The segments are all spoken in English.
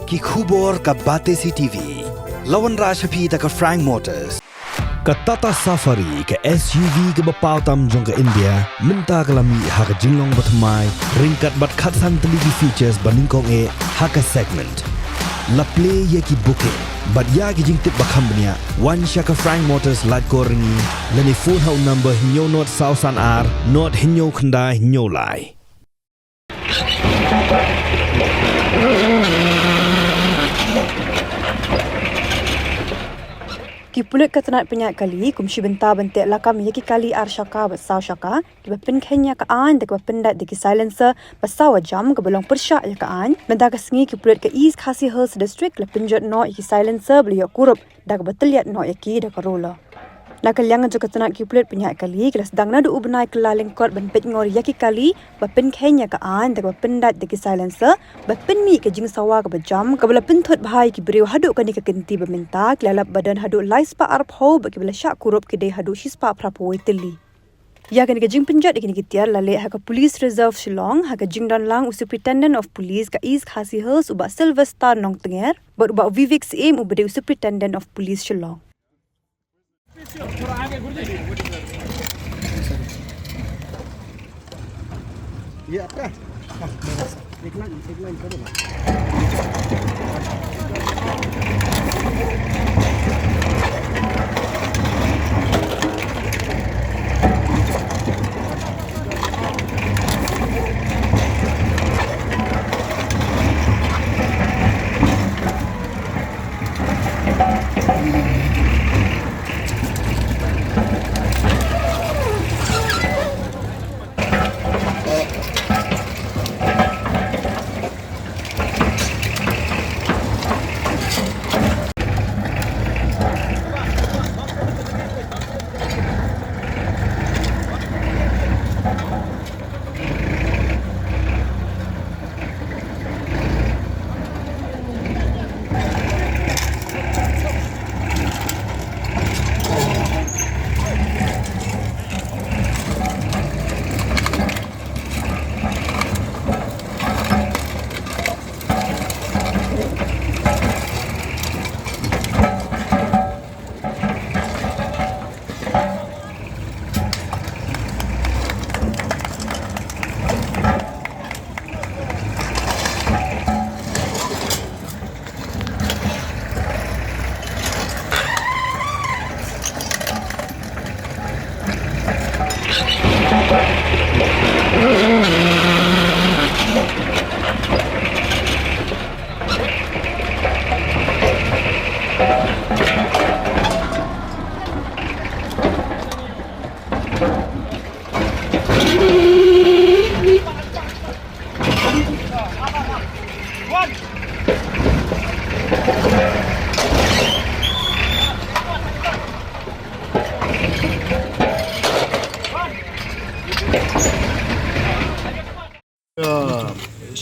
ki khubor ka bate CTV lawan rashapi ta ka Frank Motors ka Tata Safari ka SUV ka bapaw tam jong ka India minta kalami ha ka jinglong batmai ringkat bat khatsan teligi features baningkong e ha ka segment la play ye ki booking but ya ki jing tip bakhambnia one Shaka Frank Motors light koringi lani phone hau number hinyo not sausan r not hinyo khanda hinyo lai Ki Pulit katanat penyak kali kumshi benta bentik lakam ye ki kali ar Shaka basau Shaka ki bapin Kenya ka an de Pyndait de ki silencer basau jam ke belong persya ya ka an benda ka sengi ki Pulit ka East Khasi Hills district le Pynjot no ki silencer beliau Kurup dak bateliat no ya ki dak rola la kalyang jo katanat ki Pulit penyak kali kelas dang na du ubnai kala lengkot ben pet ngor ya ki kali bapin Kenya ka an de Pyndait de ki silencer bapin mi ke jing sawa ka bajam ka bela pinthot bhai ki beriu haduk ka ni ka kenti beminta klalap badan haduk laispa arp ho ba ki bela syak Kurup ki de haduk shispa prapoi teli ya kan ke jing Pynjot ikini kitiar lale ha ka police reserve Shillong ha ka jing dan lang superintendent of police ka East Khasi Hills uba Silver Star nong tenger but uba Vivek CM uba de superintendent of police Shillong Ya apa? Iklan karo.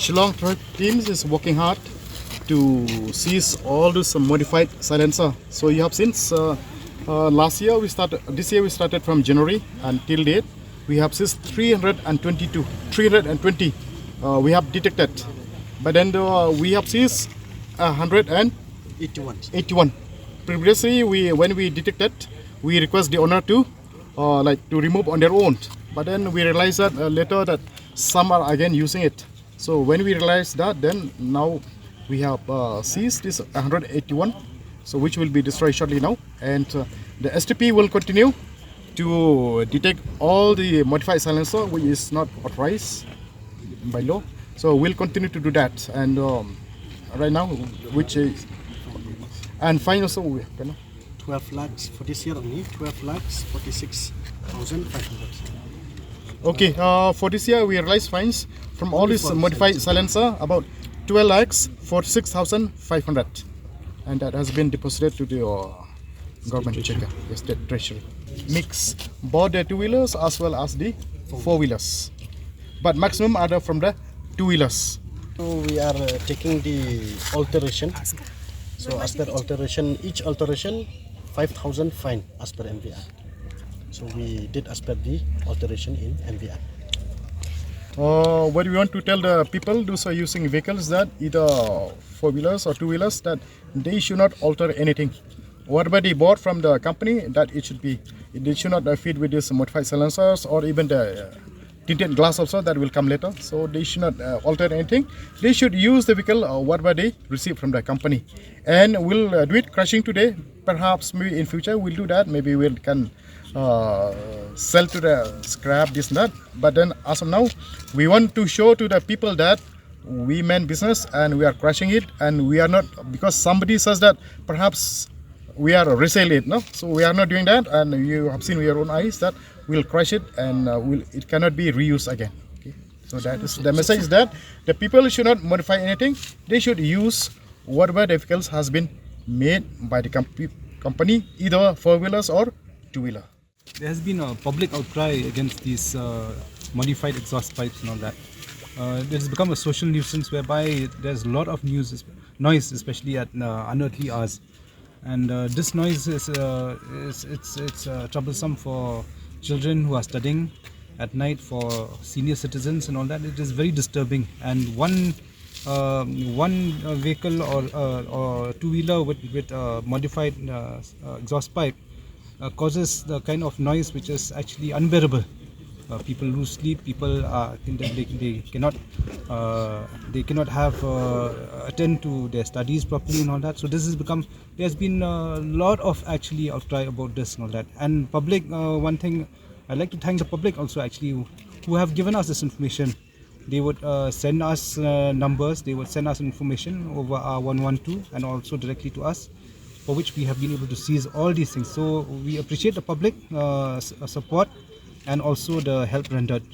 Shillong teams is working hard to seize all this modified silencer. So you have since last year we started, this year we started from January until date. We have seized 320 we have detected. But then we have seized 181. Previously, when we detected, we request the owner to to remove on their own. But then we realized that later that some are again using it. So when we realized that, then now we have seized this 181, so which will be destroyed shortly now, and the STP will continue to detect all the modified silencer which is not authorized by law. So we'll continue to do that, and right now, which is and fine also 12 lakhs for this year only. 12 lakhs 46,500. Okay, for this year we realized fines from all this modified silencer about 12 lakhs 46,500, and that has been deposited to the government checker, the state treasury. Mix both the two-wheelers as well as the four-wheelers, but maximum are from the two-wheelers. So we are taking the alteration. So as per alteration, each alteration 5,000 fine as per MVR. So we did as per the alteration in MVR. What we want to tell the people, those who are using vehicles, that either four-wheelers or two-wheelers, that they should not alter anything. Whatever they bought from the company, that it should be. They should not feed with this modified silencers or even the tinted glass also that will come later. So they should not alter anything. They should use the vehicle whatever they receive from the company. And we'll do it crushing today. Perhaps maybe in future we'll do that. Maybe we can sell to the scrap this and that. But then as of now, we want to show to the people that we mean business and we are crushing it, and we are not, because somebody says that perhaps we are resell it, no? So we are not doing that, and you have seen with your own eyes that we'll crush it and it cannot be reused again. Okay? So that is the message, is that the people should not modify anything. They should use whatever the vehicles has been made by the company, either four-wheelers or two-wheeler. There has been a public outcry against these modified exhaust pipes and all that. It has become a social nuisance whereby there's a lot of noise, especially at unearthly hours. And this noise is troublesome for children who are studying at night, for senior citizens and all that. It is very disturbing. And one vehicle or two-wheeler with modified exhaust pipe causes the kind of noise which is actually unbearable. People lose sleep. People think that they cannot have attend to their studies properly and all that. So this has become. There's been a lot of actually outcry about this and all that. And public, one thing I'd like to thank the public also actually who have given us this information. They would send us numbers. They would send us information over our 112 and also directly to us, for which we have been able to seize all these things. So we appreciate the public support and also the help rendered.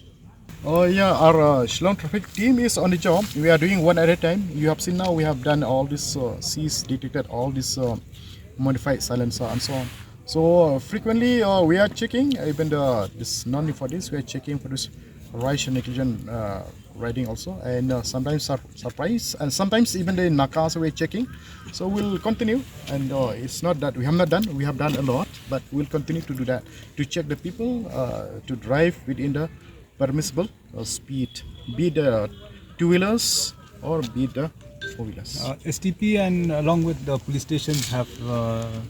Oh yeah, our Shillong traffic team is on the job. We are doing one at a time. You have seen now we have done all this seized, detected all this modified silencer and so on. So frequently we are checking, even this non for this, we are checking for this rash and negligent riding also, and sometimes surprise, and sometimes even the nakas we are checking. So we'll continue, and it's not that we have not done, we have done a lot, but we'll continue to do that, to check the people to drive within the permissible speed, be the two-wheelers or be the four-wheelers. STP and along with the police stations have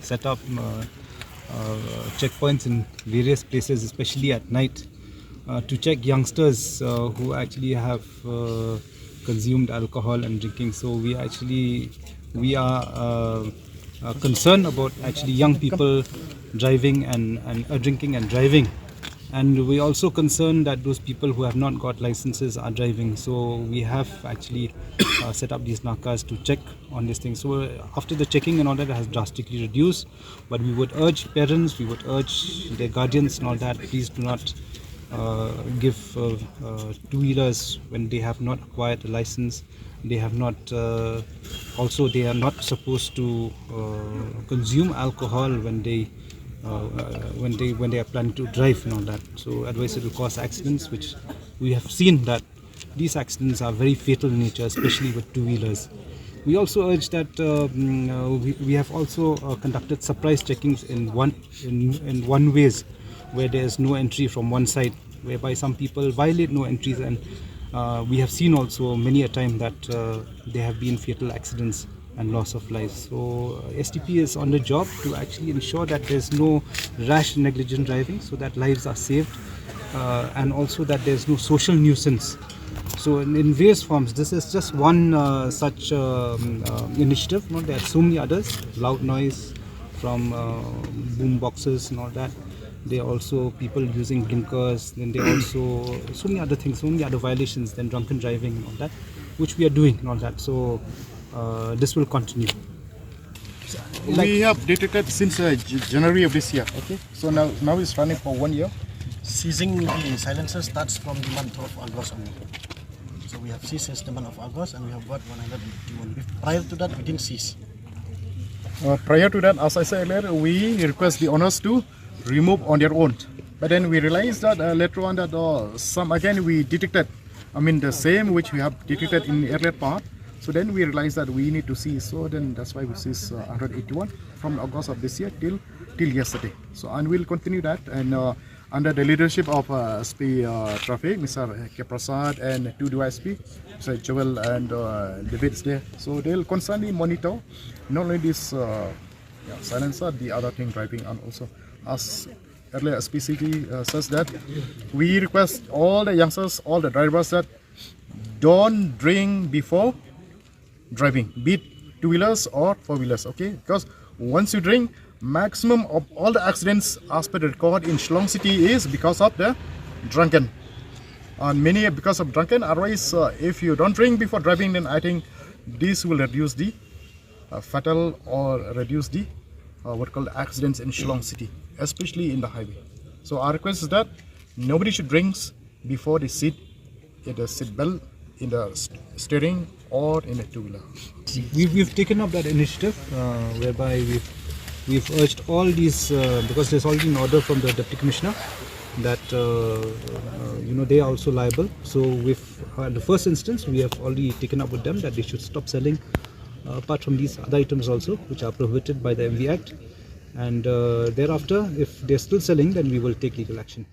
set up checkpoints in various places, especially at night, to check youngsters who actually have consumed alcohol and drinking. So we are concerned about actually young people driving and drinking and driving. And we also concerned that those people who have not got licenses are driving. So we have actually set up these nakas to check on these things. So after the checking and all that has drastically reduced, but we would urge parents, we would urge their guardians and all that, please do not give two-wheelers when they have not acquired a license. They have not also they are not supposed to consume alcohol when they are planning to drive and all that. So otherwise it will cause accidents, which we have seen that these accidents are very fatal in nature, especially with two-wheelers. We also urge that we have also conducted surprise checkings in one ways, where there is no entry from one side, whereby some people violate no entries, and we have seen also many a time that there have been fatal accidents and loss of lives. So STP is on the job to actually ensure that there's no rash negligent driving, so that lives are saved, and also that there's no social nuisance. So in various forms, this is just one such initiative. There are so many others, loud noise from boom boxes and all that. There are also people using blinkers, then there are also so many other things, so many other violations than drunken driving and all that, which we are doing and all that. So this will continue. We have detected since January of this year. Okay, so now it's running for 1 year. Seizing the silencer starts from the month of August only. So we have seized since the month of August, and we have got 151. Prior to that, we didn't seize. Prior to that, as I said earlier, we request the owners to remove on their own. But then we realized that later on that some again we detected, the same which we have detected in the earlier part. So then we realized that we need to seize. So then that's why we seized 181 from August of this year till yesterday. So and we'll continue that. And under the leadership of SP Traffic, Mr. K. Prasad, and two DYSP, Mr. Joel and David is there. So they'll constantly monitor not only this silencer, the other thing driving, and also as earlier SPCT says that we request all the youngsters, all the drivers that don't drink before driving, be it two-wheelers or four-wheelers, okay? Because once you drink, maximum of all the accidents as per the record in Shillong City is because of the drunken. And many because of drunken, otherwise if you don't drink before driving, then I think this will reduce the fatal or reduce the what called accidents in Shillong City, especially in the highway. So our request is that nobody should drink before they sit in the seat belt, in the steering, or in a two-wheeler. We've taken up that initiative whereby we've urged all these because there's already an order from the Deputy Commissioner that they are also liable. So at the first instance we have already taken up with them that they should stop selling apart from these other items also which are prohibited by the MV Act, and thereafter if they're still selling then we will take legal action.